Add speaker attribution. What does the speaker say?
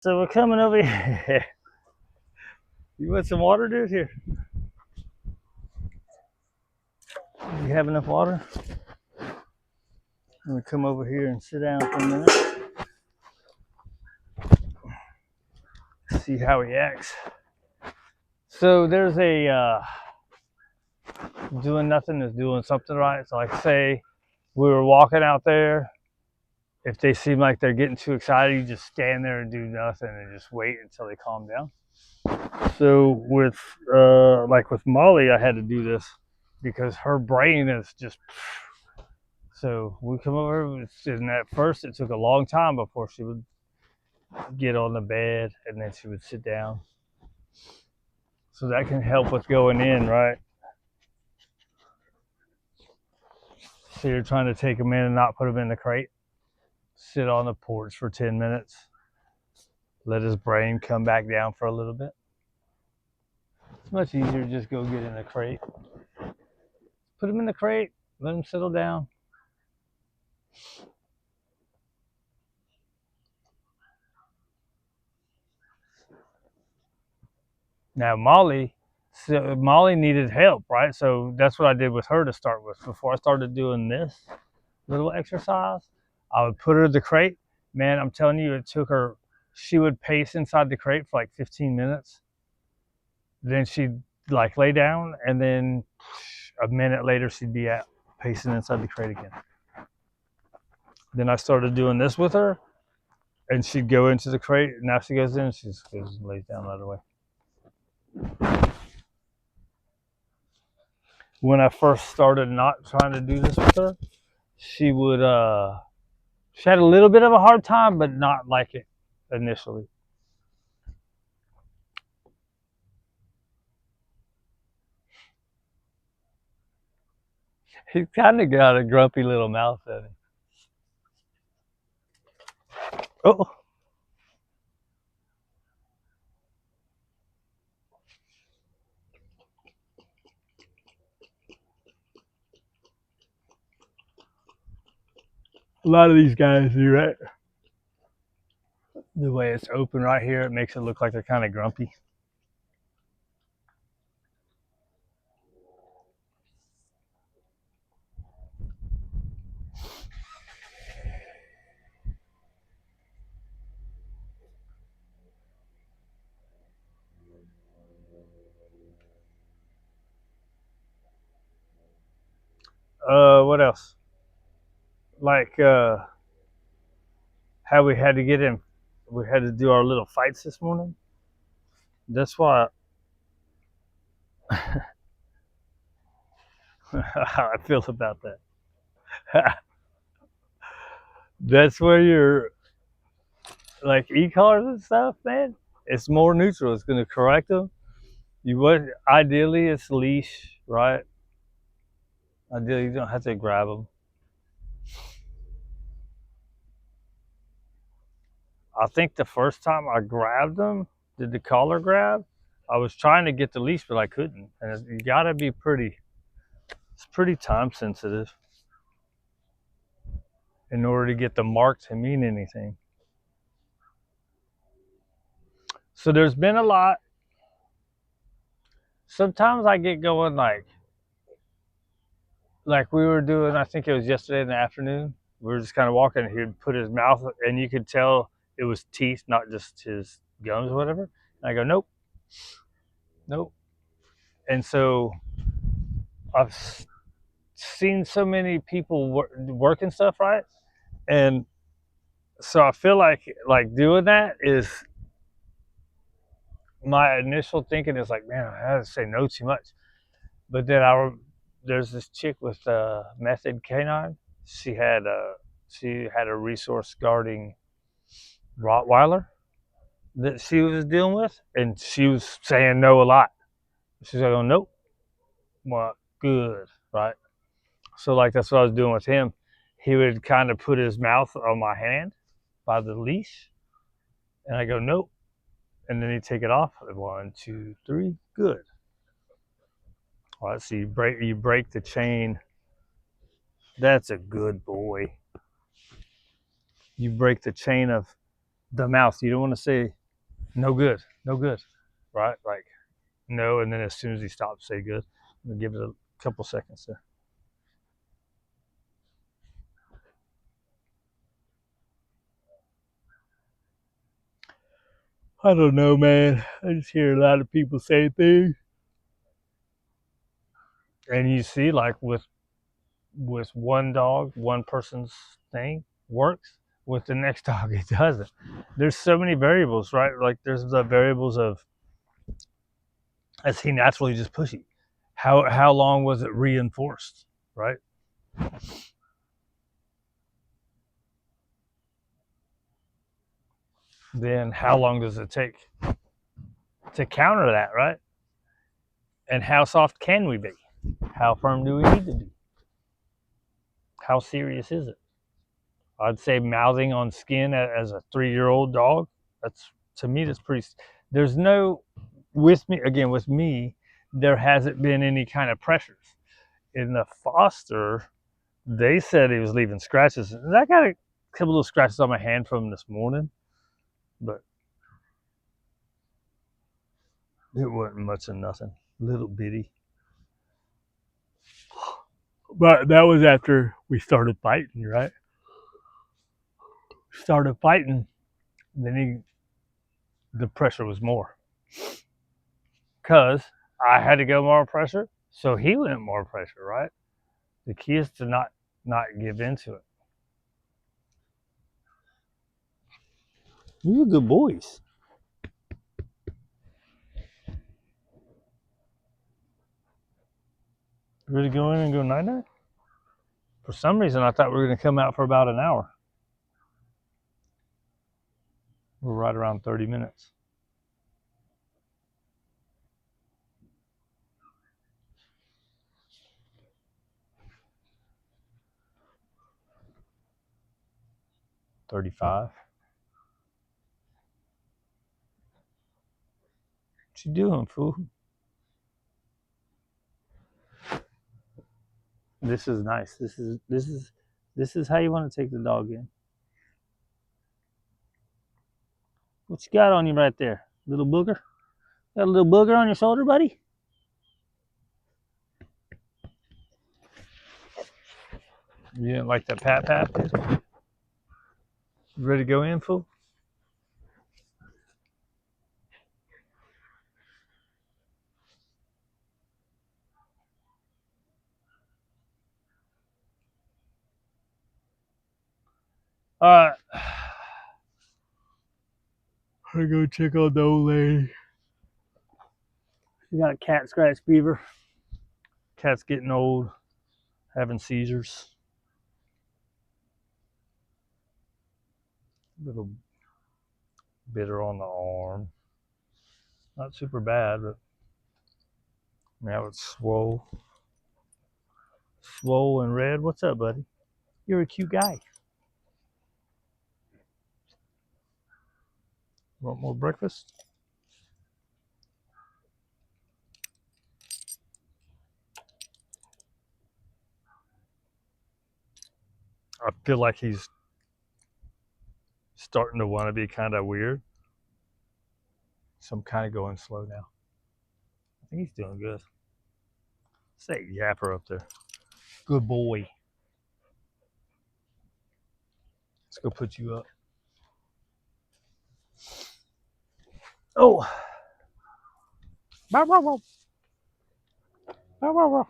Speaker 1: So we're coming over here. You want some water, dude? Here. You have enough water? I'm gonna come over here and sit down for a minute. See how he acts. So there's a doing nothing is doing something right. So like say we were walking out there. If they seem like they're getting too excited, you just stand there and do nothing and just wait until they calm down. So with like with Molly, I had to do this because her brain is just. So we come over, and at first it took a long time before she would get on the bed, and then she would sit down. So that can help with going in, right? So you're trying to take them in and not put them in the crate. Sit on the porch for 10 minutes. Let his brain come back down for a little bit. It's much easier to just go get in the crate. Put him in the crate, let him settle down. Now Molly needed help, right? So that's what I did with her to start with. Before I started doing this little exercise, I would put her in the crate. Man, I'm telling you, it took her. She would pace inside the crate for like 15 minutes. Then she'd like lay down, and then a minute later she'd be out pacing inside the crate again. Then I started doing this with her, and she'd go into the crate. Now she goes in, she just goes and lays down right away. When I first started not trying to do this with her, she would she had a little bit of a hard time, but not like it initially. He's kind of got a grumpy little mouth at him. Oh, a lot of these guys do, right? The way it's open right here, it makes it look like they're kind of grumpy. What else? Like how we had to get in, we had to do our little fights this morning. That's why how I feel about that. That's where you're like e-cars and stuff, man. It's more neutral. It's going to correct them. You would ideally it's leash, right? Ideally, you don't have to grab them. I think the first time I grabbed them, did the collar grab? I was trying to get the leash, but I couldn't. And you gotta be it's pretty time sensitive in order to get the mark to mean anything. So there's been a lot. Sometimes I get going like we were doing, I think it was yesterday in the afternoon. We were just kind of walking, and he'd put his mouth, and you could tell it was teeth, not just his gums or whatever. And I go, nope, nope. And so I've seen so many people working stuff right, and so I feel like doing that is my initial thinking is like, man, I have to say no too much. But then there's this chick with Method Canine. She had a resource guarding Rottweiler that she was dealing with, and she was saying no a lot. She's like, oh, nope. Well, good, right? So like that's what I was doing with him. He would kind of put his mouth on my hand by the leash, and I go, nope. And then he'd take it off. 1, 2, 3, good. All right, so you break the chain. That's a good boy. You break the chain of the mouth. You don't want to say no good, no good, right? Like no, and then as soon as he stops, say good. We'll give it a couple seconds there. I don't know, man. I just hear a lot of people say things, and you see, like with one dog, one person's thing works. With the next dog, it doesn't. There's so many variables, right? Like there's the variables of, is he naturally just pushy? How long was it reinforced, right? Then how long does it take to counter that, right? And how soft can we be? How firm do we need to be? How serious is it? I'd say mouthing on skin as a 3-year-old dog. That's, to me, that's pretty. There's no, with me again, with me, there hasn't been any kind of pressures. In the foster, they said he was leaving scratches, and I got a couple of scratches on my hand from him this morning, but it wasn't much of nothing, little bitty. But that was after we started fighting, right? Started fighting, then the pressure was more because I had to go more pressure, so he went more pressure, right? The key is to not give into it. You're good boys. Ready to go in and go night night? For some reason, I thought we were going to come out for about an hour. We're right around 30 minutes. $35. What you doing, fool? This is nice. This is how you want to take the dog in. What you got on you right there? Little booger? Got a little booger on your shoulder, buddy? You didn't like that pat pat? You ready to go in, fool? All right. I go check on the old lady. She got a cat scratch fever. Cat's getting old, having seizures. Little bitter on the arm. Not super bad, but now it's swole. Swole and red. What's up, buddy? You're a cute guy. Want more breakfast? I feel like he's starting to want to be kind of weird. So I'm kind of going slow now. I think he's doing good. Say yapper up there. Good boy. Let's go put you up. Oh. Bow, bow, bow. Bow, bow, bow.